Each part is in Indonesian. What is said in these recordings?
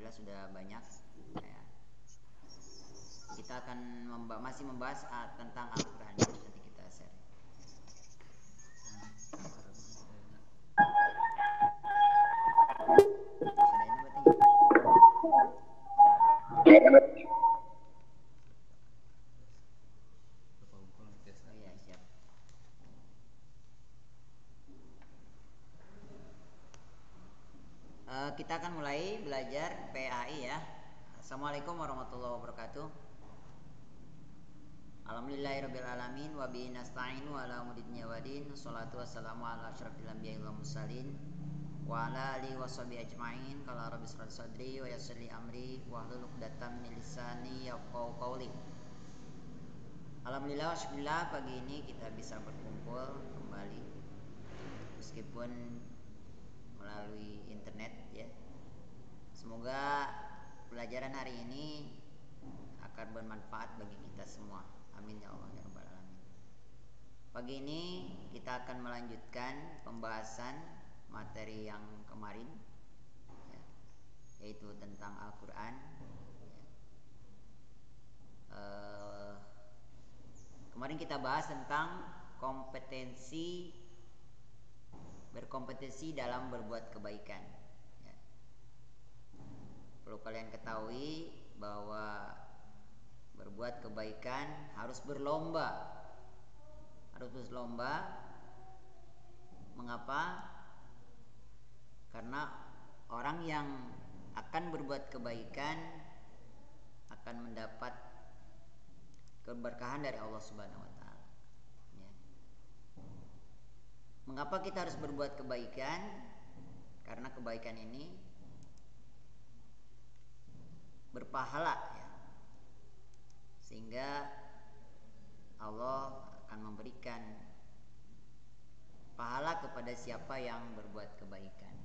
alhamdulillah sudah banyak ya. Kita akan masih membahas tentang Al-Quran. Nanti kita share. Oh iya, siap. Kita akan mulai belajar PAI ya. Assalamualaikum warahmatullahi wabarakatuh. Alhamdulillahirrabbilalamin. Wabihi nasta'inu ala umuri dunya waddin. Wassalatu wassalamu ala asyrafil anbiya'i wal mursalin wa ala alihi washabihi ajma'in. Qala rabbi shrah sadri wa yassir li amri wahlul 'uqdatam min lisani yafqahu qawli. Alhamdulillah wasbillah, pagi ini kita bisa berkumpul kembali meskipun melalui internet ya. Semoga pelajaran hari ini akan bermanfaat bagi kita semua. Amin ya Allah ya rabbal alamin. Pagi ini kita akan melanjutkan pembahasan materi yang kemarin ya, yaitu tentang Al-Quran ya. Kemarin kita bahas tentang berkompetensi dalam berbuat kebaikan ya. Perlu kalian ketahui bahwa berbuat kebaikan harus berlomba. Mengapa? Karena orang yang akan berbuat kebaikan akan mendapat keberkahan dari Allah Subhanahu wa taala ya. Mengapa kita harus berbuat kebaikan? Karena kebaikan ini berpahala ya. Sehingga Allah akan memberikan pahala kepada siapa yang berbuat kebaikan.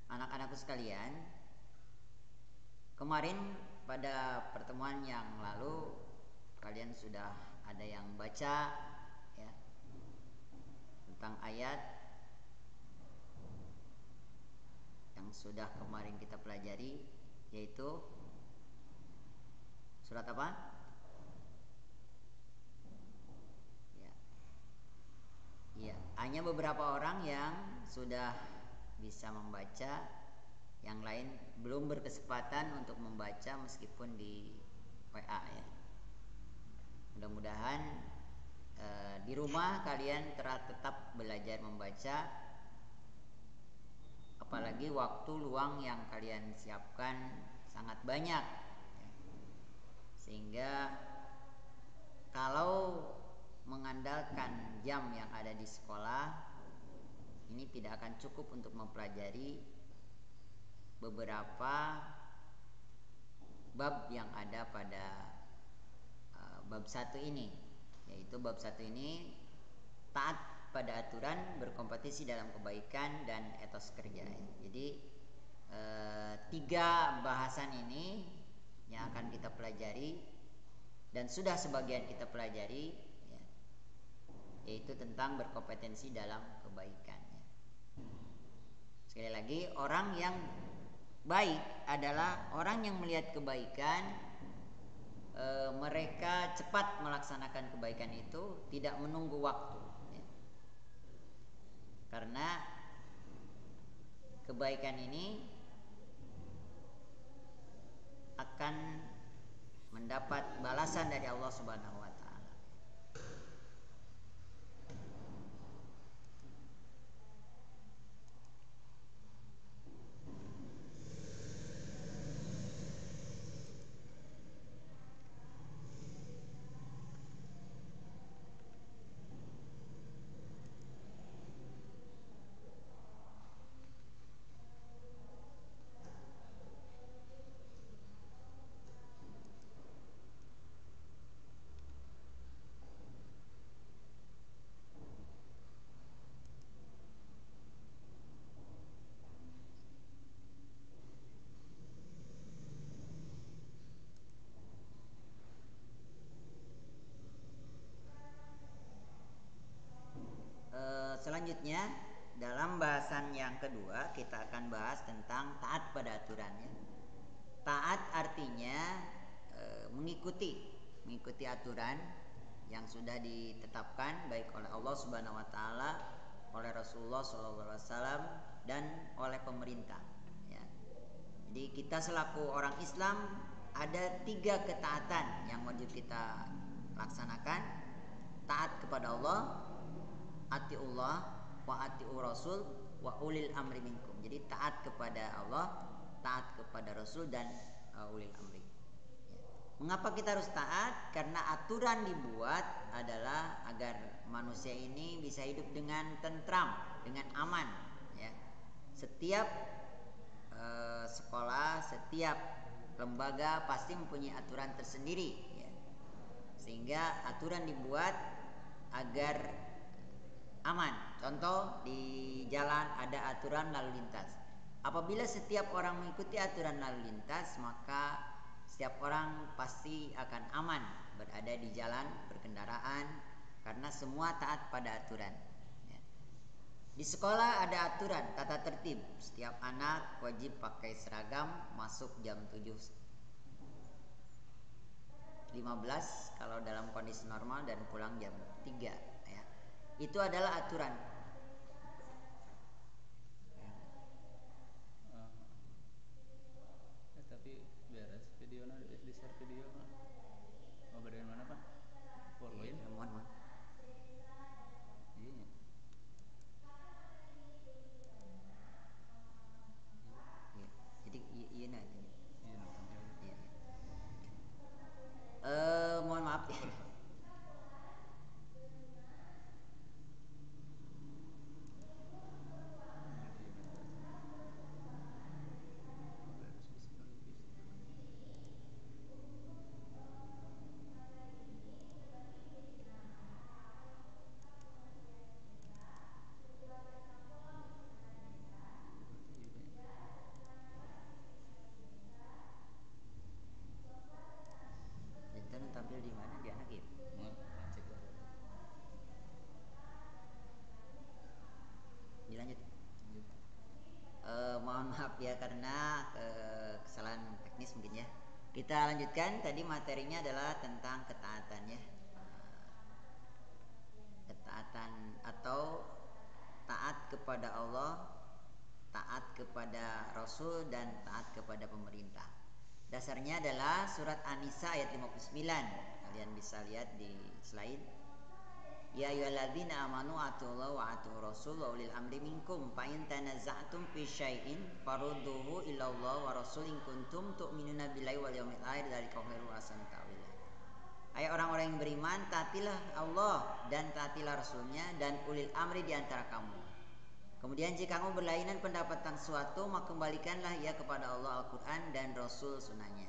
Anak-anakku sekalian, kemarin pada pertemuan yang lalu kalian sudah ada yang baca ya, tentang ayat yang sudah kemarin kita pelajari, yaitu surat apa? Ya, hanya beberapa orang yang sudah bisa membaca, yang lain belum berkesempatan untuk membaca meskipun di WA ya. Mudah-mudahan di rumah kalian tetap belajar membaca, apalagi waktu luang yang kalian siapkan sangat banyak ya. Sehingga kalau mengandalkan jam yang ada di sekolah, ini tidak akan cukup untuk mempelajari beberapa bab yang ada pada bab 1 ini, yaitu bab 1 ini taat pada aturan, berkompetisi dalam kebaikan, dan etos kerja. Jadi 3 bahasan ini yang akan kita pelajari dan sudah sebagian kita pelajari ya, yaitu tentang berkompetensi dalam kebaikan ya. Sekali lagi, orang yang baik adalah orang yang melihat kebaikan, mereka cepat melaksanakan kebaikan itu, tidak menunggu waktu ya. Karena kebaikan ini akan mendapat balasan dari Allah Subhanahu wa taala. Selanjutnya dalam bahasan yang kedua kita akan bahas tentang taat pada aturannya. Taat artinya mengikuti aturan yang sudah ditetapkan baik oleh Allah Subhanahu wa taala, oleh Rasulullah SAW dan oleh pemerintah ya. Jadi kita selaku orang Islam ada 3 ketaatan yang wajib kita laksanakan. Taat kepada Allah, atiullah wa atiu rasul wa ulil amri minkum. Jadi taat kepada Allah, taat kepada Rasul dan ulil amri. Mengapa kita harus taat? Karena aturan dibuat adalah agar manusia ini bisa hidup dengan tentram, dengan aman ya. Setiap sekolah, setiap lembaga pasti mempunyai aturan tersendiri ya. Sehingga aturan dibuat agar aman. Contoh, di jalan ada aturan lalu lintas. Apabila setiap orang mengikuti aturan lalu lintas, maka setiap orang pasti akan aman berada di jalan berkendaraan karena semua taat pada aturan ya. Di sekolah ada aturan tata tertib. Setiap anak wajib pakai seragam, masuk jam 7.15 kalau dalam kondisi normal dan pulang jam 3 ya. Itu adalah aturan. Tapi beres video di share video Pak. Mau dari mana Pak? PowerPoint? Iya, mohon. Iya. Jadi iya nah. Iya tampil. Iya. Mohon maaf ya. Itu tampil di mana? Di anak ya? Ngecek lah. Dilanjut. Lanjut. Mohon maaf ya karena kesalahan teknis mungkin ya. Kita lanjutkan, tadi materinya adalah tentang ketaatan ya. Ketaatan atau taat kepada Allah, taat kepada Rasul dan taat kepada pemerintah. Dasarnya adalah surat An-Nisa ayat 59. Kalian bisa lihat di slide. Ya ayyuhalladzina amanu atiullaha wa atiur rasul wa ulil amri minkum fa in tanaza'tum fi syai'in farudduhu ila Allah wa rasul in kuntum tu'minuna billahi wal yawmil akhir dzalika khairun wa ahsanu ta'wila. Hai orang-orang yang beriman, taatilah Allah dan taatilah Rasulnya dan ulil amri di antara kamu. Kemudian jika kamu berlainan pendapat tentang suatu, maka kembalikanlah ia kepada Allah Al-Quran dan Rasul sunnahnya.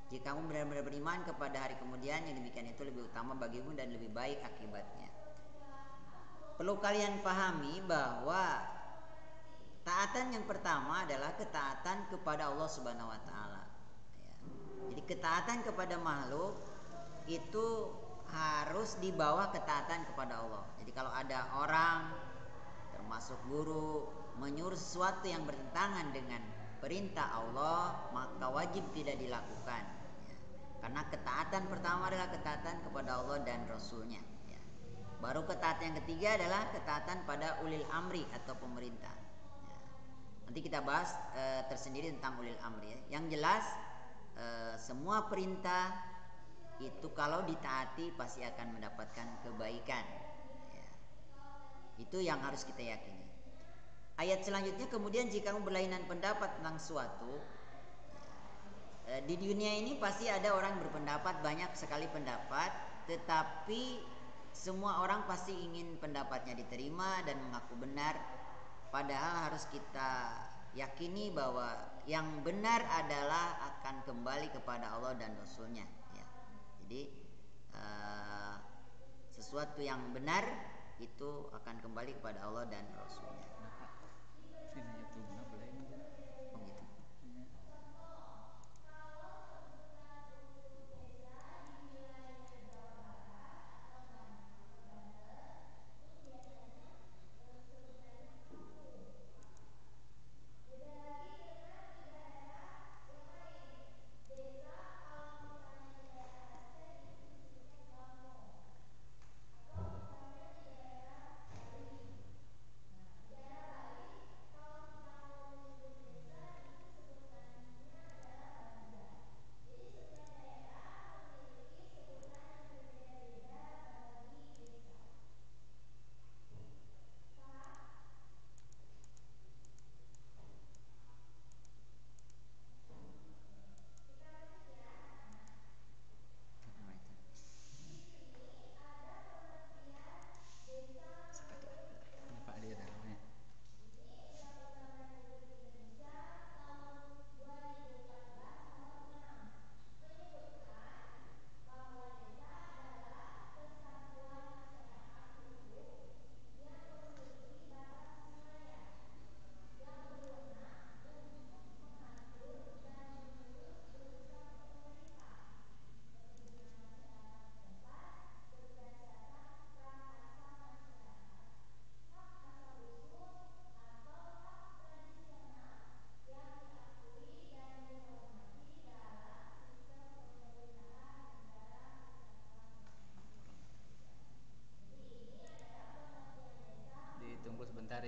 Jika kamu benar-benar beriman kepada hari kemudian, yang demikian itu lebih utama bagimu dan lebih baik akibatnya. Perlu kalian pahami bahwa taatan yang pertama adalah ketaatan kepada Allah Subhanahu wa taala. Jadi ketaatan kepada makhluk itu harus di bawah ketaatan kepada Allah. Jadi kalau ada orang termasuk guru menyuruh sesuatu yang bertentangan dengan perintah Allah, maka wajib tidak dilakukan. Karena ketaatan pertama adalah ketaatan kepada Allah dan Rasulnya. Baru ketaatan yang ketiga adalah ketaatan pada ulil amri atau pemerintah. Nanti kita bahas tersendiri tentang ulil amri ya. Yang jelas semua perintah itu kalau ditaati pasti akan mendapatkan kebaikan ya. Itu yang harus kita yakini. Ayat selanjutnya, kemudian jika kamu berlainan pendapat tentang suatu, di dunia ini pasti ada orang berpendapat, banyak sekali pendapat, tetapi semua orang pasti ingin pendapatnya diterima dan mengaku benar. Padahal harus kita yakini bahwa yang benar adalah akan kembali kepada Allah dan Rasulnya ya. Jadi sesuatu yang benar itu akan kembali kepada Allah dan Rasulnya. Ini YouTube nah boleh ini. Oh gitu.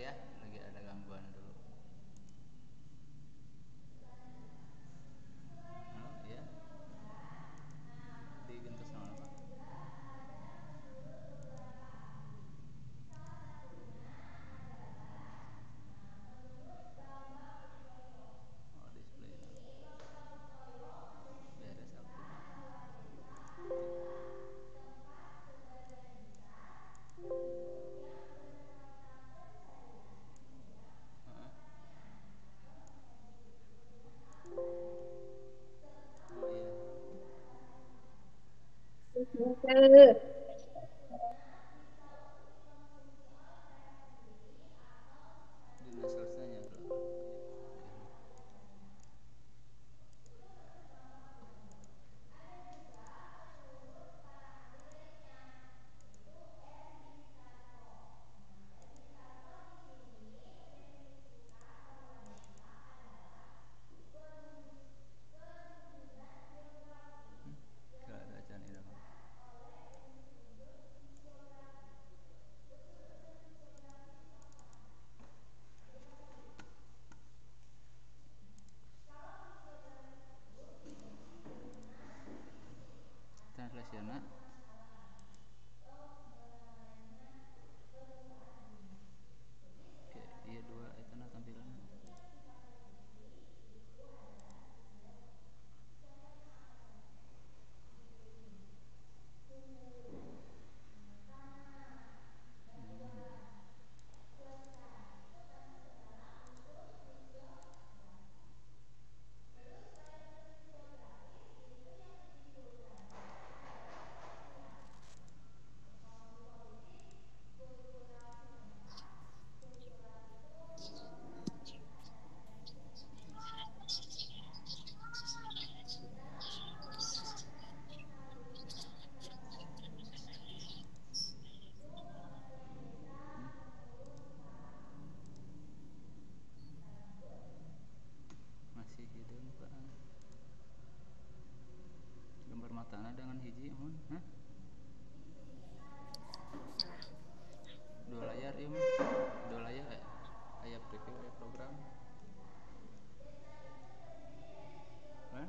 ya, lagi ada gangguan dulu. Halo, iya. Digentos sama Pak. Oh, display beres aktif. Heeh. Oh iya. Dina selesainya kalau kalau ada acara ini apa? Translasional. Oke, iya dua itu tampilan. Masih hidung Pak. Gambar matana dengan hiji mun, hah? Dua layar ieu mah. Dua layar aya preview aya program. Hah?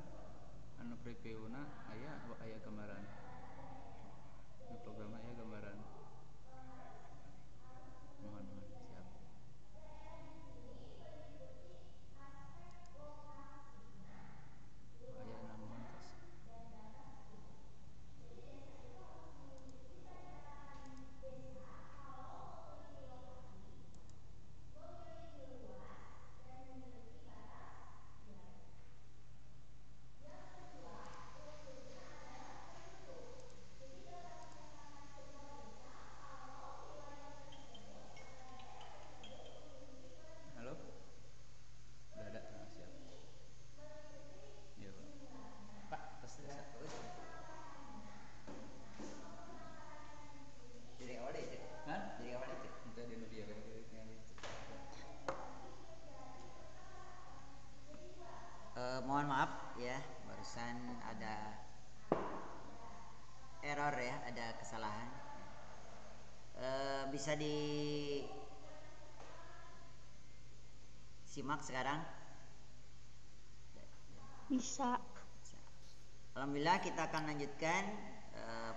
Anu previewna aya gambaran. Nu program aya gambaran. Mohon siap. Aya namun tos. Halo? Udah ada. Nah, siap. Iya, Pak. Pak, tos satu. Dari awal deh cek. Hah? Dari awal deh cek. Entah di media yang itu. Mohon maaf ya, barusan ada error ya, ada kesalahan. Bisa disimak sekarang? Bisa. Alhamdulillah kita akan lanjutkan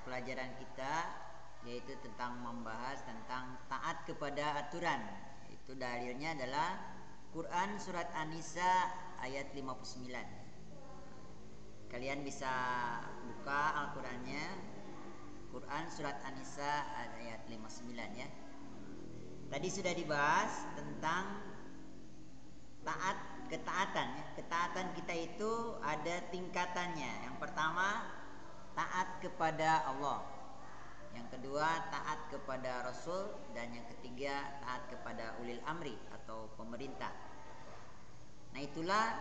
pelajaran kita, yaitu tentang membahas tentang taat kepada aturan. Itu dalilnya adalah Quran surat An-Nisa ayat 59. Kalian bisa buka Al-Qurannya, Quran surat An-Nisa ayat 59 ya. Tadi sudah dibahas tentang ketaatan ya. Ketaatan kita itu ada tingkatannya. Yang pertama, taat kepada Allah. Yang kedua, taat kepada Rasul. Dan yang ketiga, taat kepada ulil amri atau pemerintah. Nah, itulah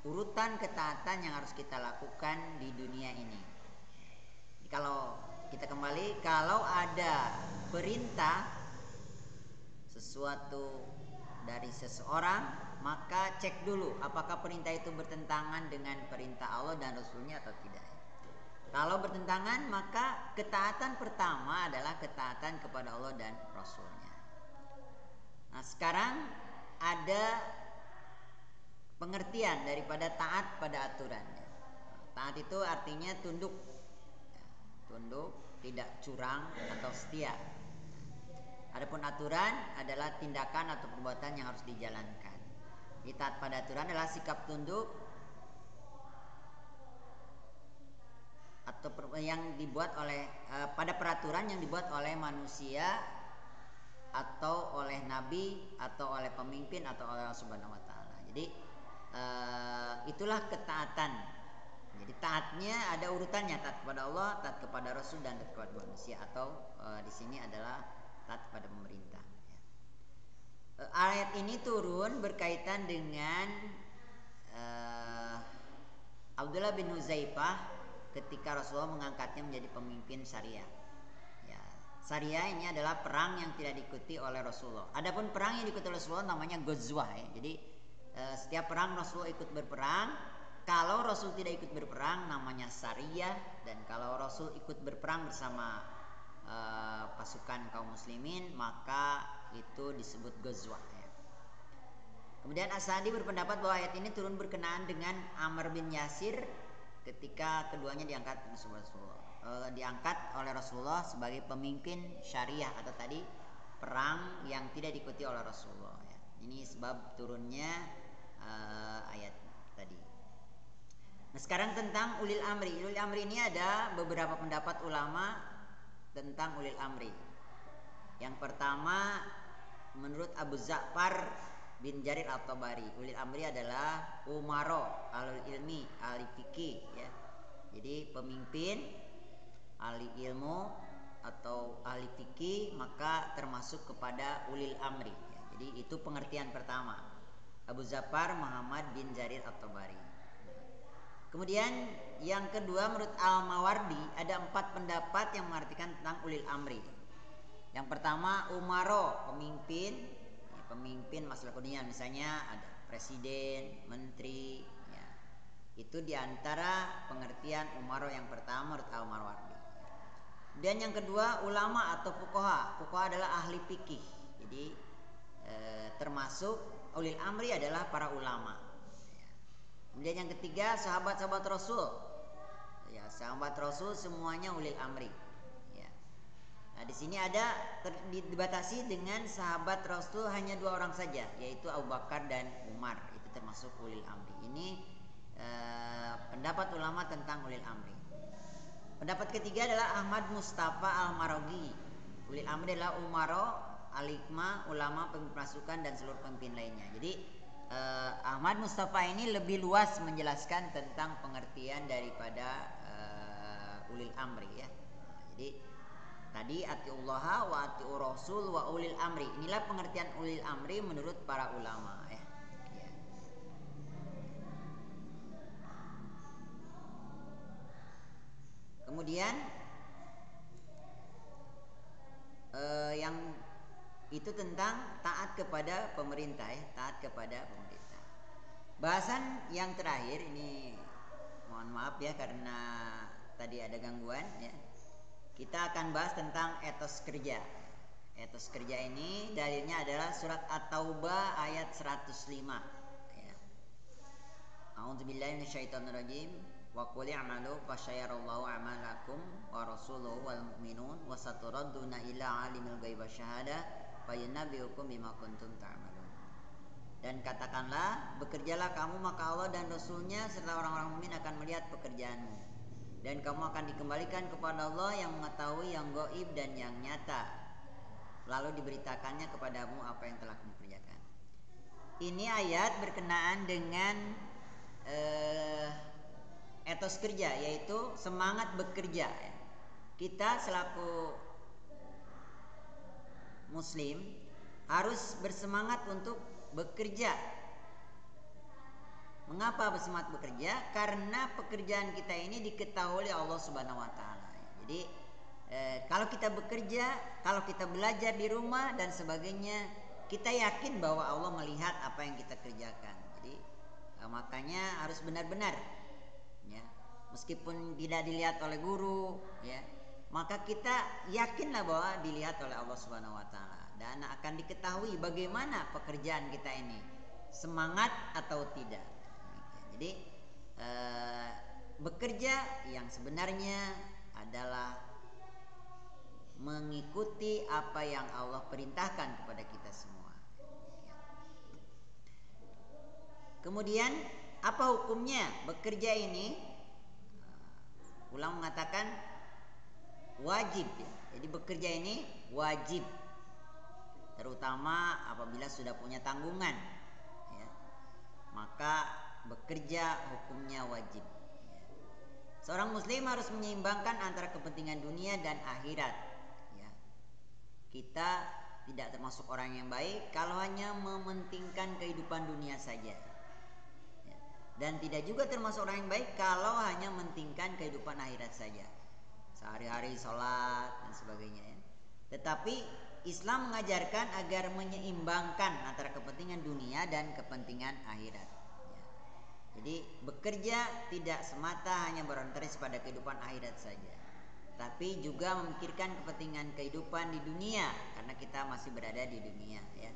urutan ketaatan yang harus kita lakukan di dunia ini. Kalau kita kembali, kalau ada perintah sesuatu dari seseorang, maka cek dulu apakah perintah itu bertentangan dengan perintah Allah dan Rasulnya atau tidak. Kalau bertentangan, maka ketaatan pertama adalah ketaatan kepada Allah dan Rasulnya. Nah, sekarang ada pengertian daripada taat pada aturan. Taat itu artinya tunduk, tidak curang atau setia. Adapun aturan adalah tindakan atau perbuatan yang harus dijalankan. Jadi taat pada aturan adalah sikap tunduk atau yang dibuat oleh pada peraturan yang dibuat oleh manusia atau oleh nabi atau oleh pemimpin atau oleh Allah Subhanahu wa taala. Jadi itulah ketaatan. Jadi taatnya ada urutannya, taat kepada Allah, taat kepada Rasul, dan taat kepada manusia, atau di sini adalah taat kepada pemerintah. Ayat ini turun berkaitan dengan Abdullah bin Huzaifah ketika Rasulullah mengangkatnya menjadi pemimpin syariah. Syariah ini adalah perang yang tidak diikuti oleh Rasulullah. Adapun perang yang diikuti oleh Rasulullah namanya Ghazwah, ya. Jadi setiap perang Rasulullah ikut berperang. Kalau Rasul tidak ikut berperang namanya Syariah, dan kalau Rasul ikut berperang bersama pasukan kaum muslimin maka itu disebut Ghazwah, ya. Kemudian As-Sa'di berpendapat bahwa ayat ini turun berkenaan dengan Amr bin Yasir ketika keduanya diangkat oleh Rasulullah sebagai pemimpin syariah, atau tadi perang yang tidak diikuti oleh Rasulullah, ya. Ini sebab turunnya ayat tadi. Nah, sekarang tentang ulil amri. Ulil amri ini ada beberapa pendapat ulama tentang ulil amri. Yang pertama, menurut Abu Ja'far bin Jarir at-Tabari, ulil amri adalah umaro, alul ilmi, ahli fikih, ya. Jadi pemimpin, ahli ilmu atau ahli fikih, maka termasuk kepada ulil amri, ya. Jadi itu pengertian pertama, Abu Ja'far Muhammad bin Jarir at-Tabari. Kemudian yang kedua, menurut Al-Mawardi ada 4 pendapat yang mengartikan tentang ulil amri. Yang pertama, umaro, pemimpin, ya, pemimpin masalah dunia, misalnya ada presiden, menteri, ya. Itu diantara pengertian umaro yang pertama menurut Al-Mawardi. Dan yang kedua, ulama atau fuqaha. Fuqaha adalah ahli fikih. Jadi termasuk ulil amri adalah para ulama. Kemudian yang ketiga, sahabat-sahabat Rasul. Ya, sahabat Rasul semuanya ulil amri. Ya. Nah, di sini ada dibatasi dengan sahabat Rasul hanya 2 orang saja, yaitu Abu Bakar dan Umar. Itu termasuk ulil amri. Ini pendapat ulama tentang ulil amri. Pendapat ketiga adalah Ahmad Mustafa Al-Maraghi. Ulil amri adalah umaro, alikma, ulama, pemimpin pasukan, dan seluruh pemimpin lainnya. Jadi Ahmad Mustafa ini lebih luas menjelaskan tentang pengertian daripada ulil amri, ya. Jadi tadi atiullaha wa atiur rasul wa ulil amri. Inilah pengertian ulil amri menurut para ulama, ya. Kemudian yang itu tentang taat kepada pemerintah, ya, taat kepada pemerintah. Bahasan yang terakhir ini, mohon maaf ya karena tadi ada gangguan, ya. Kita akan bahas tentang etos kerja. Etos kerja ini dalilnya adalah surat At-Taubah ayat 105, ya. A'udzubillahi minasyaitonirrajim. Wa qul i'malu fasyarallahu a'malakum wa rasuluhu wal mu'minun wa saturadduna ila alimil ghaibi wasyahadah fayunabbiukum bima kuntum ta'malun. Dan katakanlah, bekerjalah kamu maka Allah dan Rasulnya serta orang-orang mukmin akan melihat pekerjaanmu, dan kamu akan dikembalikan kepada Allah yang mengetahui yang gaib dan yang nyata, lalu diberitakannya kepadamu apa yang telah kamu kerjakan. Ini ayat berkenaan dengan etos kerja, yaitu semangat bekerja, ya. Kita selaku muslim harus bersemangat untuk bekerja. Mengapa bersemangat bekerja? Karena pekerjaan kita ini diketahui oleh Allah Subhanahu wa taala. Jadi kalau kita bekerja, kalau kita belajar di rumah dan sebagainya, kita yakin bahwa Allah melihat apa yang kita kerjakan. Jadi makanya harus benar-benar, ya. Meskipun tidak dilihat oleh guru, ya, maka kita yakinlah bahwa dilihat oleh Allah Subhanahu wa taala. dan akan diketahui bagaimana pekerjaan kita ini, semangat atau tidak. Jadi bekerja yang sebenarnya adalah mengikuti apa yang Allah perintahkan kepada kita semua. Kemudian apa hukumnya bekerja ini? Ulama mengatakan wajib ya. Jadi bekerja ini wajib, terutama apabila sudah punya tanggungan ya. Maka bekerja hukumnya wajib ya. Seorang muslim harus menyeimbangkan antara kepentingan dunia dan akhirat ya. Kita tidak termasuk orang yang baik kalau hanya mementingkan kehidupan dunia saja ya. Dan tidak juga termasuk orang yang baik kalau hanya mementingkan kehidupan akhirat saja, sehari-hari sholat dan sebagainya ya. Tetapi Islam mengajarkan agar menyeimbangkan antara kepentingan dunia dan kepentingan akhirat ya. Jadi bekerja tidak semata hanya berorientasi pada kehidupan akhirat saja, tapi juga memikirkan kepentingan kehidupan di dunia, karena kita masih berada di dunia ya.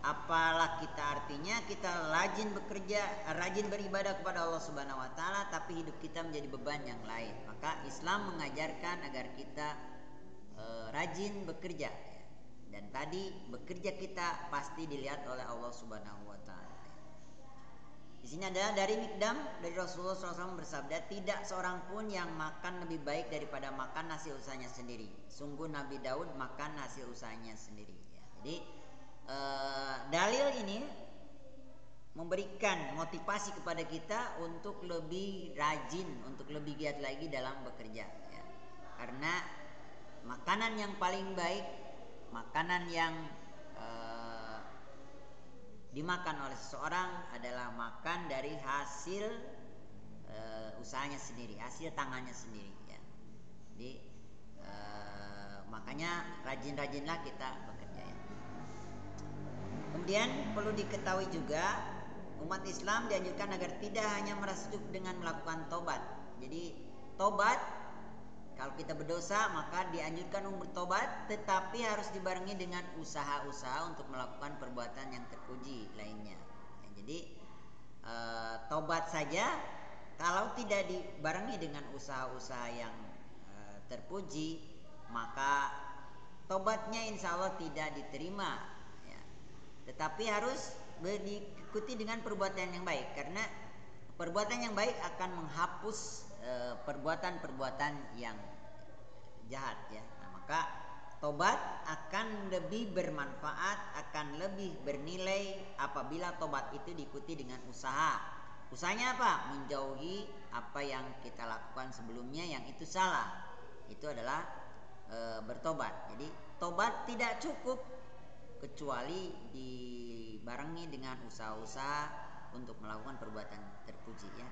Apalah kita artinya kita rajin bekerja, rajin beribadah kepada Allah Subhanahu wa taala, tapi hidup kita menjadi beban yang lain. Maka Islam mengajarkan agar kita rajin bekerja ya. Dan tadi bekerja kita pasti dilihat oleh Allah Subhanahu wa taala. Di sini adalah dari Mikdam dari Rasulullah SAW bersabda, tidak seorang pun yang makan lebih baik daripada makan hasil usahanya sendiri. Sungguh Nabi Daud makan hasil usahanya sendiri ya. Jadi dalil ini memberikan motivasi kepada kita untuk lebih rajin, untuk lebih giat lagi dalam bekerja ya. Karena makanan yang paling baik, makanan yang dimakan oleh seseorang adalah makan dari hasil usahanya sendiri, hasil tangannya sendiri ya. Jadi makanya rajin-rajinlah kita bekerja ya. Kemudian perlu diketahui juga umat Islam dianjurkan agar tidak hanya merasa cukup dengan melakukan tobat. Jadi tobat, kalau kita berdosa maka dianjurkan bertobat, tetapi harus dibarengi dengan usaha-usaha untuk melakukan perbuatan yang terpuji lainnya ya. Jadi tobat saja kalau tidak dibarengi dengan usaha-usaha yang terpuji, maka tobatnya insya Allah tidak diterima. Tetapi harus diikuti dengan perbuatan yang baik, karena perbuatan yang baik akan menghapus perbuatan-perbuatan yang jahat ya. Nah, maka tobat akan lebih bermanfaat, akan lebih bernilai apabila tobat itu diikuti dengan usaha. Usahanya apa? Menjauhi apa yang kita lakukan sebelumnya yang itu salah. Itu adalah bertobat. Jadi tobat tidak cukup kecuali dibarengi dengan usaha-usaha untuk melakukan perbuatan terpuji ya.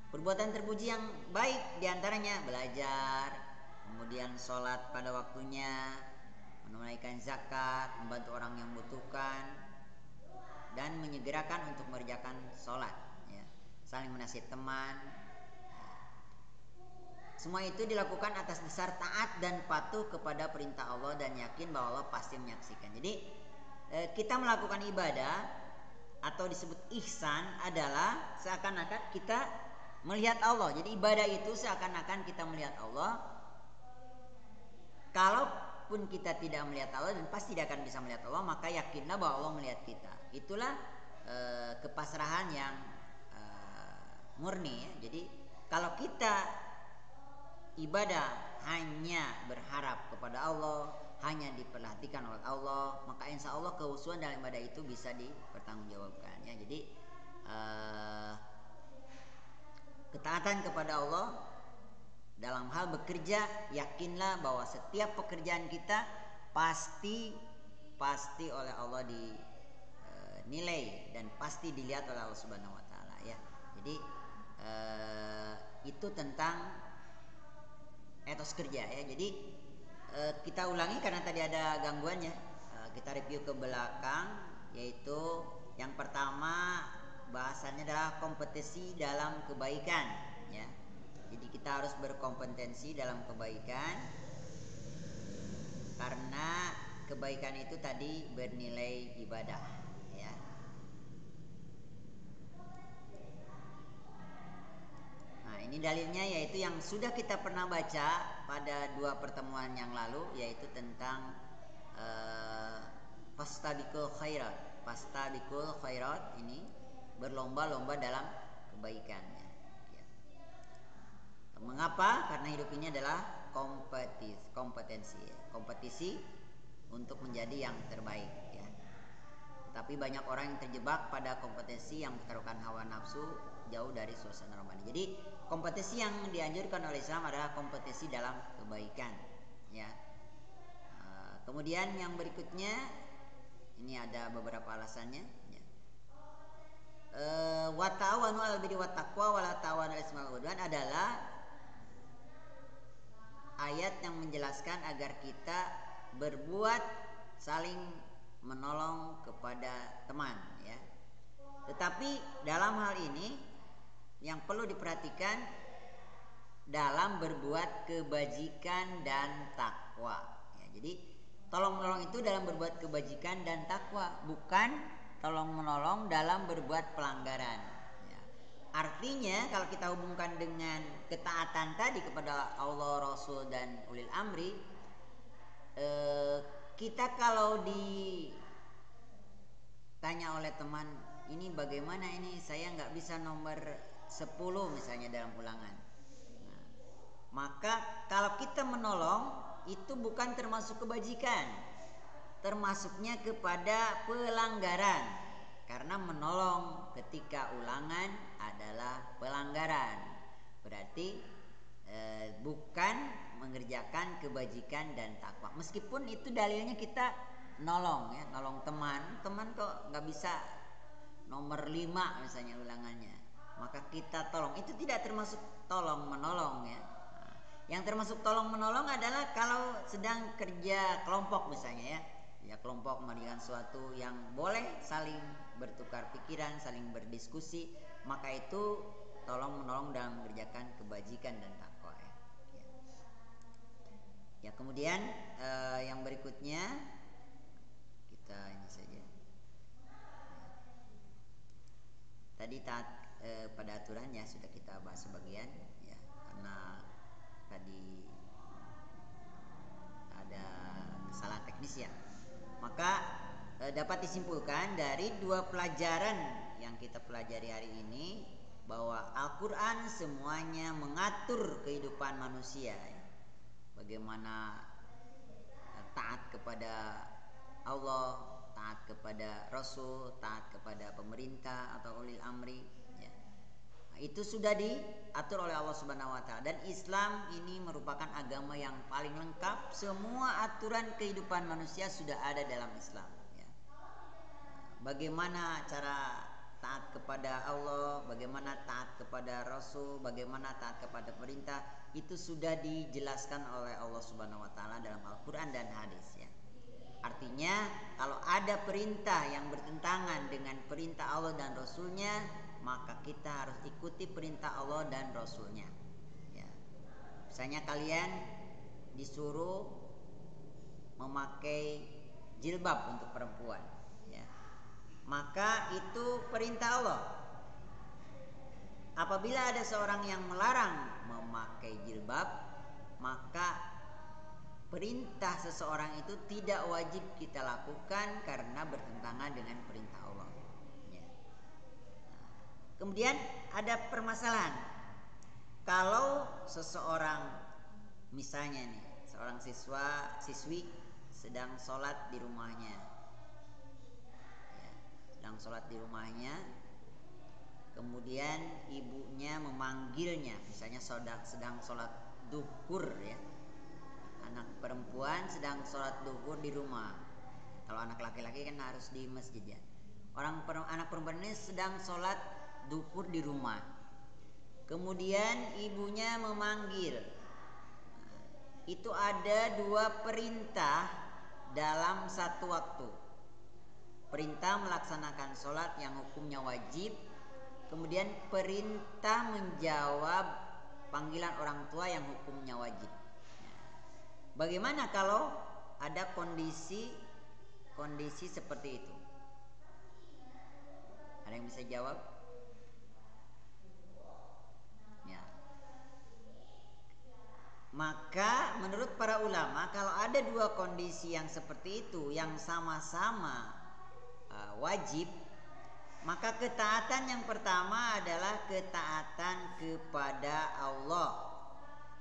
Perbuatan terpuji yang baik diantaranya belajar, kemudian sholat pada waktunya, menunaikan zakat, membantu orang yang membutuhkan, dan menyegerakan untuk mengerjakan sholat ya. Saling menasihati teman. Semua itu dilakukan atas dasar taat dan patuh kepada perintah Allah dan yakin bahwa Allah pasti menyaksikan. Jadi kita melakukan ibadah atau disebut ihsan adalah seakan-akan kita melihat Allah. Jadi ibadah itu seakan-akan kita melihat Allah. Kalaupun kita tidak melihat Allah, dan pasti tidak akan bisa melihat Allah, maka yakinlah bahwa Allah melihat kita. Itulah kepasrahan yang murni ya. Jadi kalau kita ibadah hanya berharap kepada Allah, hanya diperhatikan oleh Allah, maka insya Allah kehusuan dalam ibadah itu bisa dipertanggungjawabkan ya. Jadi ketaatan kepada Allah dalam hal bekerja, yakinlah bahwa setiap pekerjaan kita pasti oleh Allah dinilai dan pasti dilihat oleh Allah Subhanahu wa taala ya. Jadi itu tentang etos kerja ya. Jadi kita ulangi karena tadi ada gangguannya. Kita review ke belakang, yaitu yang pertama bahasannya adalah kompetensi dalam kebaikan ya. Jadi kita harus berkompetensi dalam kebaikan, karena kebaikan itu tadi bernilai ibadah, ya. Nah, ini dalilnya yaitu yang sudah kita pernah baca pada 2 pertemuan yang lalu, yaitu tentang fastabiqul khairat. Fastabiqul khairat ini berlomba-lomba dalam kebaikan, ya. Mengapa? Karena hidup ini adalah kompetisi untuk menjadi yang terbaik, ya. Tapi banyak orang yang terjebak pada kompetisi yang mengutarakan hawa nafsu jauh dari suasana rohani. Jadi kompetisi yang dianjurkan oleh Islam adalah kompetisi dalam kebaikan, ya. Kemudian yang berikutnya ini ada beberapa alasannya, ya. Wa ta'awanu 'alal birri wat taqwa wa la ta'awanu 'alal itsmi wal 'udwan adalah ayat yang menjelaskan agar kita berbuat saling menolong kepada teman, ya. Tetapi dalam hal ini yang perlu diperhatikan dalam berbuat kebajikan dan takwa, ya. Jadi tolong menolong itu dalam berbuat kebajikan dan takwa, bukan tolong menolong dalam berbuat pelanggaran. Artinya kalau kita hubungkan dengan ketaatan tadi kepada Allah, Rasul, dan ulil amri, kita kalau ditanya oleh teman, ini bagaimana ini, saya nggak bisa nomor 10 misalnya dalam ulangan. Nah, maka kalau kita menolong itu bukan termasuk kebajikan, termasuknya kepada pelanggaran. Karena menolong ketika ulangan adalah pelanggaran, berarti bukan mengerjakan kebajikan dan takwa. Meskipun itu dalilnya kita nolong, ya, nolong teman kok nggak bisa nomor 5 misalnya ulangannya, maka kita tolong. Itu tidak termasuk tolong menolong, ya. Nah, yang termasuk tolong menolong adalah kalau sedang kerja kelompok misalnya, ya kelompok melakukan suatu yang boleh saling bertukar pikiran, saling berdiskusi, maka itu tolong menolong dalam mengerjakan kebajikan dan takwa, ya. Ya, kemudian yang berikutnya kita ini saja. Tadi pada aturannya sudah kita bahas sebagian, ya, karena tadi ada kesalahan teknis, ya. Maka dapat disimpulkan dari 2 pelajaran yang kita pelajari hari ini bahwa Al-Quran semuanya mengatur kehidupan manusia, ya. Bagaimana taat kepada Allah, taat kepada Rasul, taat kepada pemerintah atau ulil amri, ya. Nah, itu sudah diatur oleh Allah Subhanahu wa taala, dan Islam ini merupakan agama yang paling lengkap. Semua aturan kehidupan manusia sudah ada dalam Islam, ya. Bagaimana cara taat kepada Allah, bagaimana taat kepada Rasul, bagaimana taat kepada pemerintah, itu sudah dijelaskan oleh Allah Subhanahu wa taala dalam Al-Qur'an dan hadis, ya. Artinya kalau ada perintah yang bertentangan dengan perintah Allah dan Rasulnya, maka kita harus ikuti perintah Allah dan Rasulnya, ya. Misalnya kalian disuruh memakai jilbab untuk perempuan, ya, maka itu perintah Allah. Apabila ada seorang yang melarang memakai jilbab, maka perintah seseorang itu tidak wajib kita lakukan karena bertentangan dengan perintah Allah, ya. Nah, kemudian ada permasalahan. Kalau seseorang, misalnya nih, seorang siswi sedang sholat di rumahnya, ya, sedang sholat di rumahnya, kemudian ibunya memanggilnya, misalnya sedang sholat duhur, ya. Anak perempuan sedang sholat duhur di rumah. Kalau anak laki-laki kan harus di masjid, ya. Anak perempuan ini sedang sholat duhur di rumah. Kemudian ibunya memanggil. Itu ada 2 perintah dalam satu waktu. Perintah melaksanakan sholat yang hukumnya wajib, kemudian perintah menjawab panggilan orang tua yang hukumnya wajib. Bagaimana kalau ada kondisi seperti itu? Ada yang bisa jawab? Ya. Maka menurut para ulama, kalau ada dua kondisi yang seperti itu yang sama-sama wajib, maka ketaatan yang pertama adalah ketaatan kepada Allah.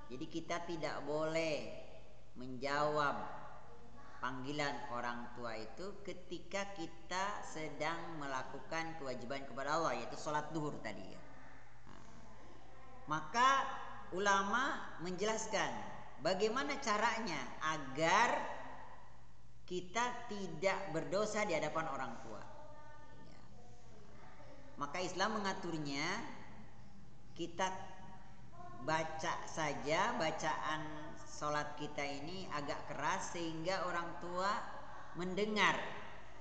Jadi kita tidak boleh menjawab panggilan orang tua itu ketika kita sedang melakukan kewajiban kepada Allah, yaitu sholat duhur tadi ya. Maka ulama menjelaskan bagaimana caranya agar kita tidak berdosa di hadapan orang tua ya. Maka Islam mengaturnya, kita baca saja bacaan sholat kita ini agak keras sehingga orang tua mendengar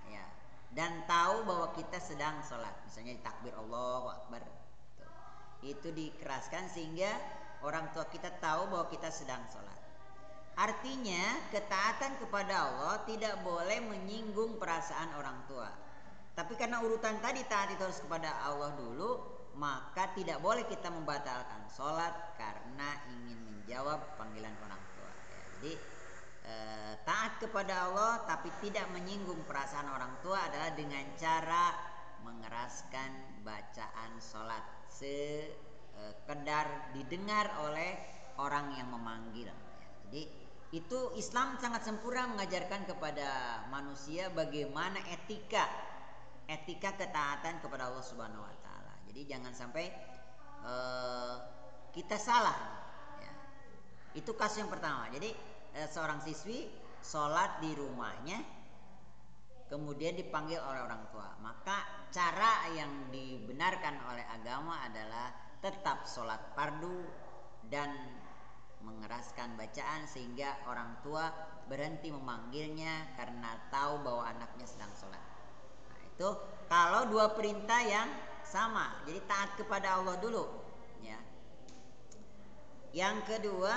ya, dan tahu bahwa kita sedang sholat. Misalnya takbir Allahu Akbar, itu dikeraskan sehingga orang tua kita tahu bahwa kita sedang sholat. Artinya ketaatan kepada Allah tidak boleh menyinggung perasaan orang tua. Tapi karena urutan tadi taat itu harus kepada Allah dulu, maka tidak boleh kita membatalkan sholat karena ingin menjawab panggilan orang tua ya. Jadi taat kepada Allah tapi tidak menyinggung perasaan orang tua adalah dengan cara mengeraskan bacaan sholat sekedar didengar oleh orang yang memanggil ya. Jadi itu Islam sangat sempurna mengajarkan kepada manusia bagaimana etika ketaatan kepada Allah Subhanahu wa taala. Jadi jangan sampai kita salah ya. Itu kasus yang pertama. Jadi seorang siswi sholat di rumahnya kemudian dipanggil oleh orang tua, maka cara yang dibenarkan oleh agama adalah tetap sholat fardu dan mengeraskan bacaan sehingga orang tua berhenti memanggilnya karena tahu bahwa anaknya sedang sholat. Nah, itu kalau dua perintah yang sama, jadi taat kepada Allah dulu ya. Yang kedua,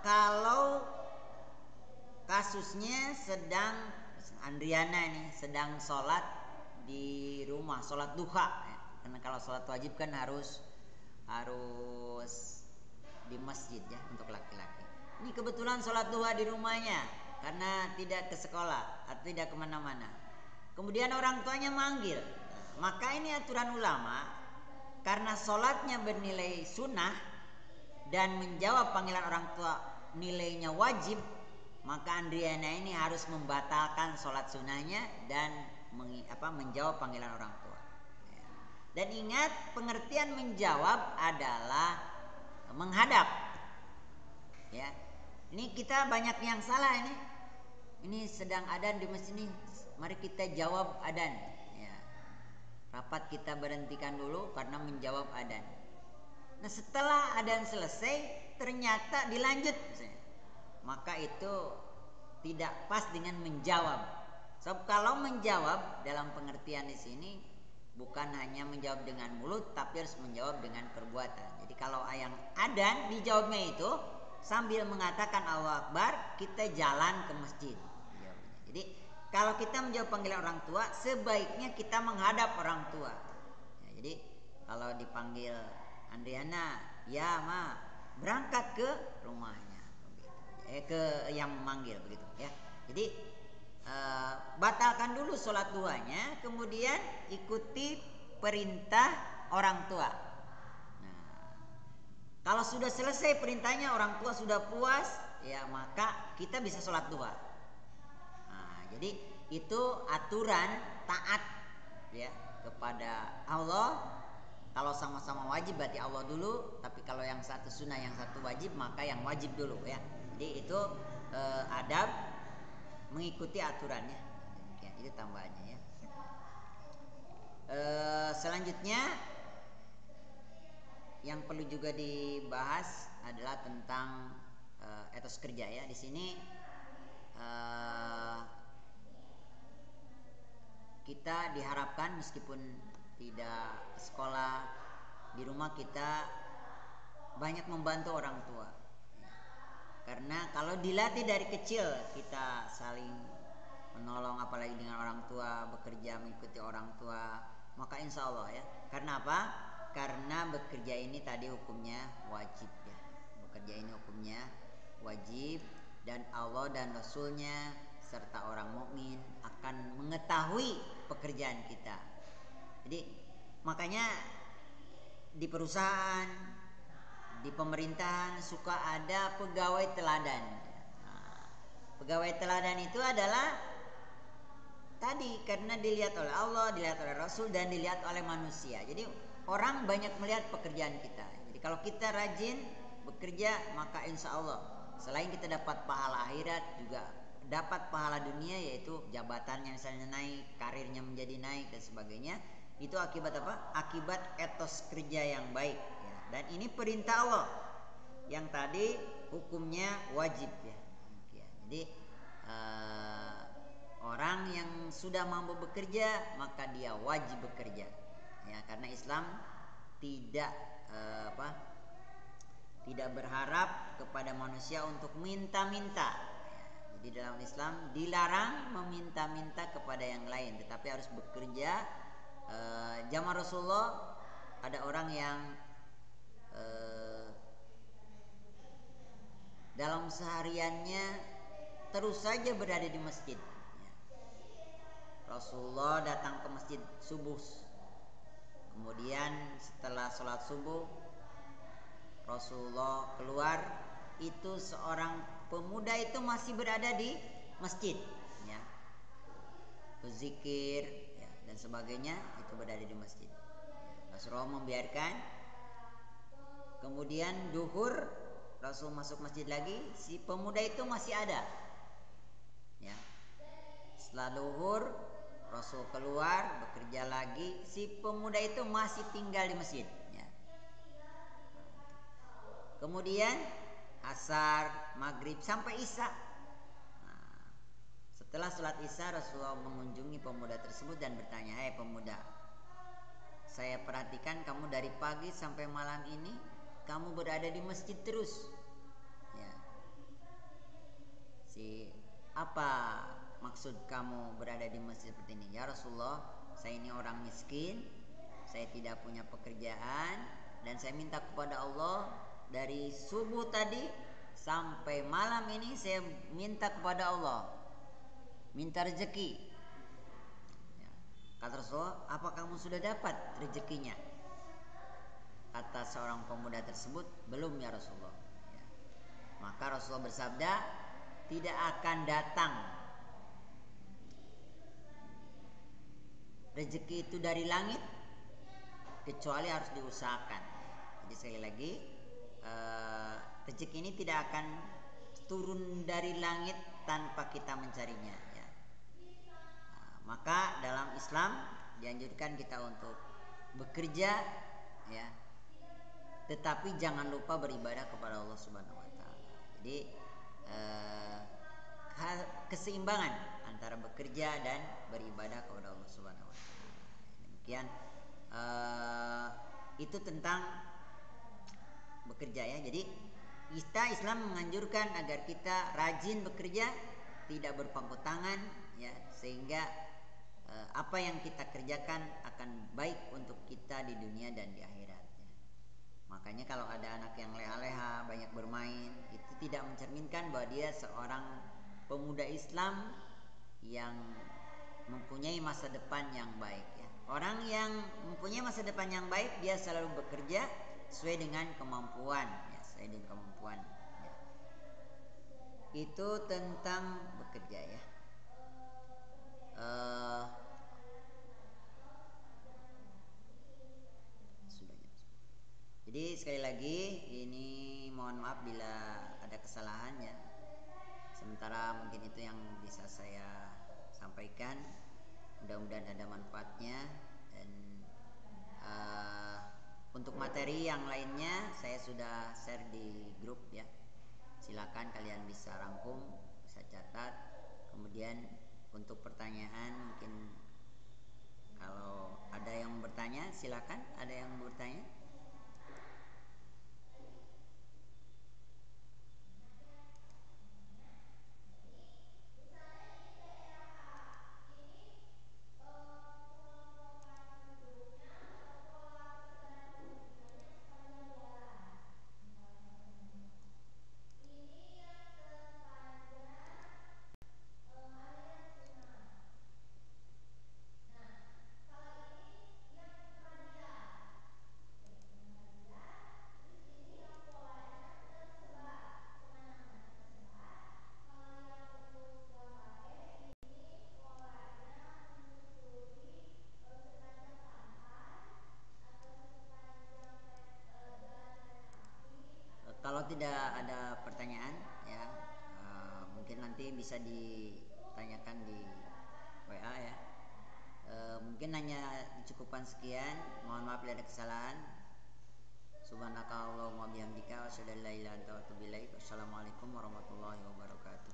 kalau kasusnya sedang Andriana ini sedang sholat di rumah, sholat duha ya. Karena kalau sholat wajib kan harus di masjid ya untuk laki-laki. Ini kebetulan sholat duha di rumahnya karena tidak ke sekolah atau tidak kemana-mana. Kemudian orang tuanya manggil. Maka ini aturan ulama, karena sholatnya bernilai sunnah dan menjawab panggilan orang tua nilainya wajib, maka Andriana ini harus membatalkan sholat sunnahnya dan menjawab panggilan orang tua. Dan ingat, pengertian menjawab adalah menghadap ya. Ini kita banyak yang salah ini sedang adzan di masjid ini, mari kita jawab adzan ya. Rapat kita berhentikan dulu karena menjawab adzan. Nah setelah adzan selesai ternyata dilanjut misalnya, maka itu tidak pas dengan menjawab. Sebab kalau menjawab dalam pengertian di sini bukan hanya menjawab dengan mulut, tapi harus menjawab dengan perbuatan. Jadi kalau yang adzan dijawabnya itu sambil mengatakan Allahu Akbar, kita jalan ke masjid. Jadi kalau kita menjawab panggilan orang tua, sebaiknya kita menghadap orang tua ya. Jadi kalau dipanggil Andriana, ya ma, berangkat ke rumahnya ke yang memanggil begitu ya. Jadi batalkan dulu sholat duhanya, kemudian ikuti perintah orang tua. Nah, kalau sudah selesai perintahnya, orang tua sudah puas ya, maka kita bisa sholat duha. Nah, jadi itu aturan taat ya kepada Allah. Kalau sama-sama wajib berarti Allah dulu, tapi kalau yang satu sunnah yang satu wajib, maka yang wajib dulu ya. Jadi itu adab mengikuti aturannya. Ya, itu tambahannya ya. Selanjutnya yang perlu juga dibahas adalah tentang etos kerja ya. Di sini kita diharapkan meskipun tidak sekolah, di rumah kita banyak membantu orang tua. Karena kalau dilatih dari kecil kita saling menolong, apalagi dengan orang tua, bekerja mengikuti orang tua, maka insya Allah ya. Karena apa? Karena bekerja ini tadi hukumnya wajib ya. Bekerja ini hukumnya wajib, dan Allah dan Rasulnya serta orang mukmin akan mengetahui pekerjaan kita. Jadi makanya di perusahaan, di pemerintahan suka ada pegawai teladan. Nah, pegawai teladan itu adalah tadi karena dilihat oleh Allah, dilihat oleh Rasul, dan dilihat oleh manusia. Jadi orang banyak melihat pekerjaan kita. Jadi kalau kita rajin bekerja, maka insya Allah selain kita dapat pahala akhirat, juga dapat pahala dunia, yaitu jabatannya misalnya naik, karirnya menjadi naik dan sebagainya. Itu akibat apa? Akibat etos kerja yang baik ya. Dan ini perintah Allah yang tadi hukumnya wajib ya. Jadi orang yang sudah mampu bekerja maka dia wajib bekerja ya, karena Islam tidak tidak berharap kepada manusia untuk minta-minta. Jadi dalam Islam dilarang meminta-minta kepada yang lain, tetapi harus bekerja. Zaman Rasulullah ada orang yang dalam sehariannya terus saja berada di masjid. Rasulullah datang ke masjid subuh, kemudian setelah sholat subuh Rasulullah keluar, itu seorang pemuda itu masih berada di masjid ya, berzikir ya, dan sebagainya, itu berada di masjid. Rasulullah membiarkan. Kemudian duhur Rasul masuk masjid lagi, si pemuda itu masih ada ya. Setelah duhur Rasul keluar bekerja lagi, si pemuda itu masih tinggal di masjid ya. Kemudian asar, maghrib sampai isya. Setelah sholat isya Rasulullah mengunjungi pemuda tersebut dan bertanya, "Hai pemuda, saya perhatikan kamu dari pagi sampai malam ini kamu berada di masjid terus ya. Apa maksud kamu berada di masjid seperti ini?" "Ya Rasulullah, saya ini orang miskin, saya tidak punya pekerjaan, dan saya minta kepada Allah dari subuh tadi sampai malam ini, saya minta kepada Allah, minta rezeki ya." Kata Rasulullah, "Apa kamu sudah dapat rezekinya?" Kata seorang pemuda tersebut, "Belum ya Rasulullah ya." Maka Rasulullah bersabda, "Tidak akan datang rezeki itu dari langit kecuali harus diusahakan." Jadi sekali lagi, rezeki ini tidak akan turun dari langit tanpa kita mencarinya ya. Maka dalam Islam dianjurkan kita untuk bekerja ya, tetapi jangan lupa beribadah kepada Allah Subhanahu wa taala. Jadi keseimbangan antara bekerja dan beribadah kepada Allah Subhanahu wa taala. Demikian itu tentang bekerja ya. Jadi Islam menganjurkan agar kita rajin bekerja, tidak berpangku tangan ya, sehingga apa yang kita kerjakan akan baik untuk kita di dunia dan di akhirat ya. Makanya kalau ada anak yang leha-leha, banyak bermain, itu tidak mencerminkan bahwa dia seorang pemuda Islam yang mempunyai masa depan yang baik ya. Orang yang mempunyai masa depan yang baik, dia selalu bekerja sesuai dengan kemampuan ya, sesuai dengan kemampuan ya. Itu tentang bekerja ya. Jadi sekali lagi ini mohon maaf bila ada kesalahan ya. Sementara mungkin itu yang bisa saya sampaikan. Mudah-mudahan ada manfaatnya. Dan untuk materi yang lainnya saya sudah share di grup ya. Silakan kalian bisa rangkum, bisa catat. Kemudian untuk pertanyaan, mungkin kalau ada yang bertanya silakan. Ada yang bertanya? tidak ada pertanyaan ya, mungkin nanti bisa ditanyakan di WA ya. Mungkin hanya dicukupkan sekian. Mohon maaf bila ada kesalahan. Subhanakallahumma bihamdika wa asyhadu an la ilaha illa anta wa atubu ilaik. Wassalamualaikum warahmatullahi wabarakatuh.